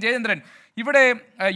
ജയേന്ദ്രൻ, ഇവിടെ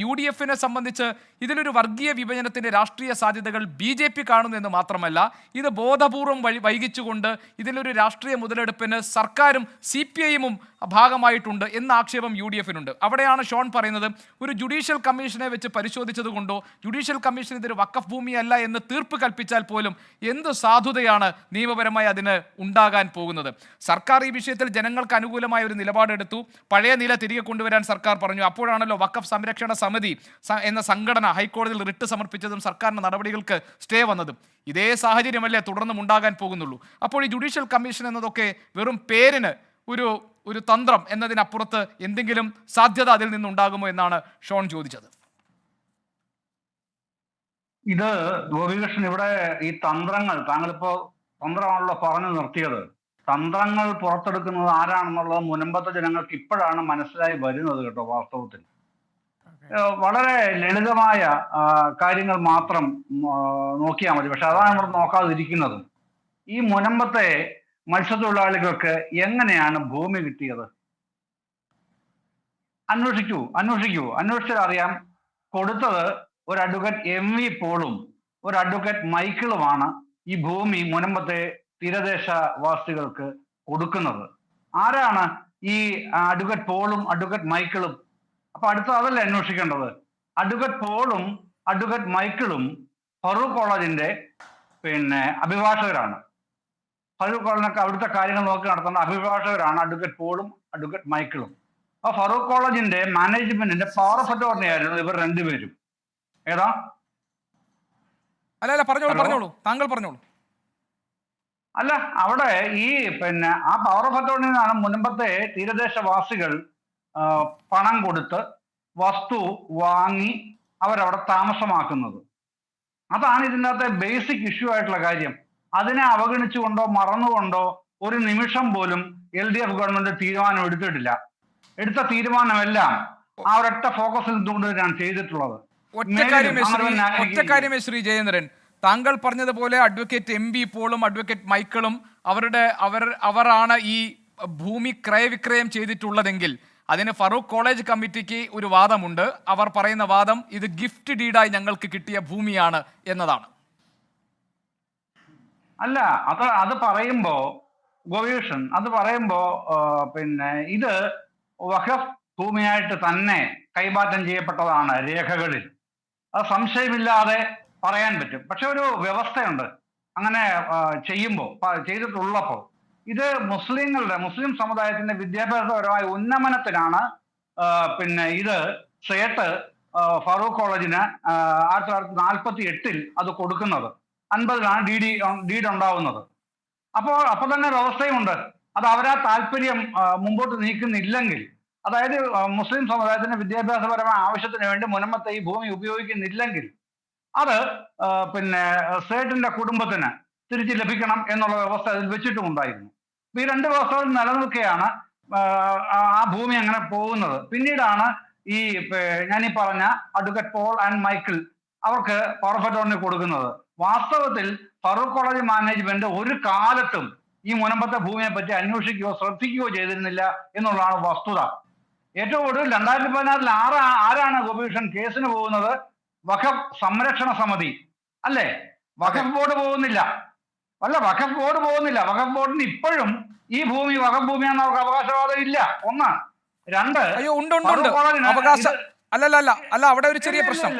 UDF-നെ സംബന്ധിച്ച് ഇതിലൊരു വർഗീയ വിഭജനത്തിന്റെ രാഷ്ട്രീയ സാധ്യതകൾ BJP കാണുന്നു എന്ന് മാത്രമല്ല, ഇത് ബോധപൂർവം വൈകിച്ചുകൊണ്ട് ഇതിലൊരു രാഷ്ട്രീയ മുതലെടുപ്പിന് സർക്കാരും CPI-ഉം ഭാഗമായിട്ടുണ്ട് എന്ന ആക്ഷേപം UDF-നുണ്ട്. അവിടെയാണ് ഷോൺ പറയുന്നത്, ഒരു ജുഡീഷ്യൽ കമ്മീഷനെ വെച്ച് പരിശോധിച്ചത് കൊണ്ടോ ജുഡീഷ്യൽ കമ്മീഷൻ ഇതൊരു വഖഫ് ഭൂമിയല്ല എന്ന് തീർപ്പ് കൽപ്പിച്ചാൽ പോലും എന്ത് സാധുതയാണ് നിയമപരമായി അതിന് ഉണ്ടാകാൻ പോകുന്നത്? സർക്കാർ ഈ വിഷയത്തിൽ ജനങ്ങൾക്ക് അനുകൂലമായ ഒരു നിലപാടെടുത്തു, പഴയ നില തിരികെ കൊണ്ടുവരാൻ സർക്കാർ പറഞ്ഞു. അപ്പോഴാണല്ലോ വഖഫ് സംരക്ഷണ സമിതി എന്ന സംഘടന ഹൈക്കോടതിയിൽ റിട്ട് സമർപ്പിച്ചതും സർക്കാരിന്റെ നടപടികൾക്ക് സ്റ്റേ വന്നതും. ഇതേ സാഹചര്യമല്ലേ തുടർന്നും ഉണ്ടാകാൻ പോകുന്നുള്ളൂ. അപ്പോൾ ഈ ജുഡീഷ്യൽ കമ്മീഷൻ എന്നതൊക്കെ വെറും പേരിന് ഒരു തന്ത്രം എന്നതിനപ്പുറത്ത് എന്തെങ്കിലും സാധ്യത അതിൽ നിന്നുണ്ടാകുമോ എന്നാണ് ഷോൺ ചോദിച്ചത്. ഇത് ഗോപികൃഷ്ണൻ, ഇവിടെ ഈ തന്ത്രങ്ങൾ, താങ്കളിപ്പോ തന്ത്രമാണല്ലോ പറഞ്ഞു നിർത്തിയത്. തന്ത്രങ്ങൾ പുറത്തെടുക്കുന്നത് ആരാണെന്നുള്ളത് മുൻപത്തെ ജനങ്ങൾക്ക് ഇപ്പോഴാണ് മനസ്സിലായി വരുന്നത് കേട്ടോ. വാസ്തവത്തിൽ വളരെ ലളിതമായ കാര്യങ്ങൾ മാത്രം നോക്കിയാൽ മതി. പക്ഷെ അതാണ് നമ്മൾ നോക്കാതിരിക്കുന്നത്. ഈ മുനമ്പത്തെ മത്സ്യത്തൊഴിലാളികൾക്ക് എങ്ങനെയാണ് ഭൂമി കിട്ടിയത്? അന്വേഷിച്ചാൽ അറിയാം. കൊടുത്തത് ഒരു അഡ്വക്കേറ്റ് MV പോളും ഒരു അഡ്വക്കേറ്റ് മൈക്കിളുമാണ് ഈ ഭൂമി മുനമ്പത്തെ തീരദേശവാസികൾക്ക് കൊടുക്കുന്നത്. ആരാണ് ഈ അഡ്വക്കേറ്റ് പോളും അഡ്വക്കേറ്റ് മൈക്കിളും? അപ്പൊ അടുത്ത അതല്ലേ അന്വേഷിക്കേണ്ടത്? അഡ്വക്കേറ്റ് പോളും അഡ്വക്കേറ്റ് മൈക്കിളും ഫറൂഖ് കോളേജിന്റെ അഭിഭാഷകരാണ്. ഫറൂഖ് കോളേജിനൊക്കെ അവിടുത്തെ കാര്യങ്ങൾ നോക്കി നടത്തുന്ന അഭിഭാഷകരാണ് അഡ്വക്കേറ്റ് പോളും അഡ്വക്കേറ്റ് മൈക്കിളും. ആ ഫറൂഖ് കോളേജിന്റെ മാനേജ്മെന്റിന്റെ പവർ ഓഫ് അറ്റോർണി ആയിരുന്നു ഇവർ രണ്ടുപേരും. ഏതാ? അല്ല, പറഞ്ഞോളൂ, താങ്കൾ പറഞ്ഞോളൂ. അല്ല, അവിടെ ഈ ആ പവർ ഓഫ് അറ്റോർണിയിൽ നിന്നാണ് മുൻപത്തെ തീരദേശവാസികൾ പണം കൊടുത്ത് വസ്തു വാങ്ങി അവരവിടെ താമസമാക്കുന്നത്. അതാണ് ഇതിൻ്റെ അകത്തെ ബേസിക് ഇഷ്യൂ ആയിട്ടുള്ള കാര്യം. അതിനെ അവഗണിച്ചുകൊണ്ടോ മറന്നുകൊണ്ടോ ഒരു നിമിഷം പോലും LDF ഗവൺമെന്റ് തീരുമാനം എടുത്തിട്ടില്ല. എടുത്ത തീരുമാനമെല്ലാം ആ ഒരൊറ്റ ഫോക്കസിൽ നിന്നുകൊണ്ട് തന്നെയാണ് ചെയ്തിട്ടുള്ളത്. ഒറ്റക്കാര്യമേ ശ്രീ ജയേന്ദ്രൻ, താങ്കൾ പറഞ്ഞതുപോലെ അഡ്വക്കേറ്റ് MV പോളും അഡ്വക്കേറ്റ് മൈക്കിളും അവരാണ് ഈ ഭൂമി ക്രയവിക്രയം ചെയ്തിട്ടുള്ളതെങ്കിൽ അതിന് ഫറൂഖ് കോളേജ് കമ്മിറ്റിക്ക് ഒരു വാദമുണ്ട്. അവർ പറയുന്ന വാദം ഇത് ഗിഫ്റ്റ് ഡീഡായി ഞങ്ങൾക്ക് കിട്ടിയ ഭൂമിയാണ് എന്നതാണ്. അല്ല, അത് പറയുമ്പോ ഗോപീഷൻ, ഇത് വഖഫ് ഭൂമിയായിട്ട് തന്നെ കൈമാറ്റം ചെയ്യപ്പെട്ടതാണ് രേഖകളിൽ. അത് സംശയമില്ലാതെ പറയാൻ പറ്റും. പക്ഷെ ഒരു വ്യവസ്ഥയുണ്ട്. അങ്ങനെ ചെയ്തിട്ടുള്ളപ്പോൾ ഇത് മുസ്ലിം സമുദായത്തിന്റെ വിദ്യാഭ്യാസപരമായ ഉന്നമനത്തിനാണ് ഇത് സേട്ട് ഫറൂഖ് കോളേജിന് 1948 അത് കൊടുക്കുന്നത്. 50-ലാണ് ഡീഡ് ഉണ്ടാവുന്നത്. അപ്പൊ തന്നെ വ്യവസ്ഥയുണ്ട്. അത് അവരാ താല്പര്യം മുമ്പോട്ട് നീക്കുന്നില്ലെങ്കിൽ, അതായത് മുസ്ലിം സമുദായത്തിന്റെ വിദ്യാഭ്യാസപരമായ ആവശ്യത്തിന് വേണ്ടി മുനമ്പത്തെ ഈ ഭൂമി ഉപയോഗിക്കുന്നില്ലെങ്കിൽ അത് സേട്ടിന്റെ കുടുംബത്തിന് തിരിച്ച് ലഭിക്കണം എന്നുള്ള വ്യവസ്ഥ അതിൽ വെച്ചിട്ടുമുണ്ടായിരുന്നു. ഈ രണ്ട് വ്യവസ്ഥകൾ നിലനിൽക്കുകയാണ് ആ ഭൂമി അങ്ങനെ പോകുന്നത്. പിന്നീടാണ് ഞാനീ പറഞ്ഞ അഡ്വക്കേറ്റ് പോൾ ആൻഡ് മൈക്കിൾ അവർക്ക് പവർ ഓഫ് അറ്റോർണി കൊടുക്കുന്നത്. വാസ്തവത്തിൽ ഫറൂഖ് കോളേജ് മാനേജ്മെന്റ് ഒരു കാലത്തും ഈ മുനമ്പത്തെ ഭൂമിയെ പറ്റി അന്വേഷിക്കുകയോ ശ്രദ്ധിക്കുകയോ ചെയ്തിരുന്നില്ല എന്നുള്ളതാണ് വസ്തുത. ഏറ്റവും കൂടുതൽ 2016 ആരാണ് ഗോപീഷൻ കേസിന് പോകുന്നത്? വഖഫ് സംരക്ഷണ സമിതി അല്ലേ? വഖഫ് ബോർഡ് പോകുന്നില്ല. വഖഫ് ബോർഡിന് ഇപ്പോഴും ഈ ഭൂമി വഖഫ് ഭൂമിയാണെന്ന് അവർക്ക് അവകാശവാദം ഇല്ല. ഒന്ന്. രണ്ട്, അല്ല, അവിടെ ഒരു ചെറിയ പ്രശ്നം.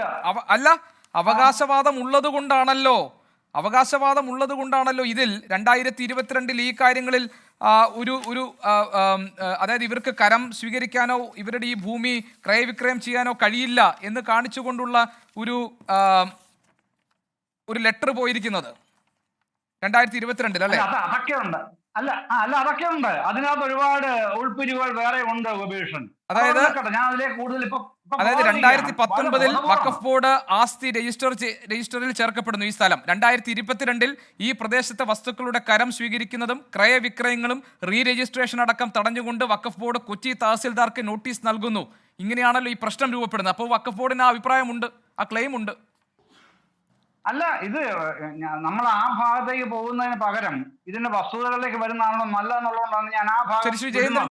അവകാശവാദം ഉള്ളത് കൊണ്ടാണല്ലോ ഇതിൽ 2022 ഈ കാര്യങ്ങളിൽ അതായത് ഇവർക്ക് കരം സ്വീകരിക്കാനോ ഇവരുടെ ഈ ഭൂമി ക്രയവിക്രയം ചെയ്യാനോ കഴിയില്ല എന്ന് കാണിച്ചുകൊണ്ടുള്ള ഒരു ലെറ്റർ പോയിരിക്കുന്നത് 2022 അല്ലേ? അതൊക്കെ ഉണ്ട്. അതിനകത്ത് ഒരുപാട് ഉൾപ്പിരിവുകൾ വേറെ ഉണ്ട് ഗോപീഷൻ. അതായത് ഞാൻ അതിലേക്ക് കൂടുതൽ 2019 വഖഫ് ബോർഡ് ആസ്തി രജിസ്റ്ററിൽ ചേർക്കപ്പെടുന്നു ഈ സ്ഥലം. 2022 ഈ പ്രദേശത്തെ വസ്തുക്കളുടെ കരം സ്വീകരിക്കുന്നതും ക്രയവിക്രയങ്ങളും രജിസ്ട്രേഷൻ അടക്കം തടഞ്ഞുകൊണ്ട് വഖഫ് ബോർഡ് കൊച്ചി തഹസിൽദാർക്ക് നോട്ടീസ് നൽകുന്നു. ഇങ്ങനെയാണല്ലോ ഈ പ്രശ്നം രൂപപ്പെടുന്നത്. അപ്പോൾ വഖഫ് ബോർഡിന് ആ അഭിപ്രായമുണ്ട്, ആ ക്ലെയിം ഉണ്ട്. അല്ല, ഇത് നമ്മൾ ആ ഭാഗത്തേക്ക് പോകുന്നതിന് പകരം ഇതിന്റെ വസ്തുതകളിലേക്ക് വരുന്നതാണല്ലോ നല്ലതെന്നുള്ളതുകൊണ്ടാണ് ഞാൻ ആ ഭാഗം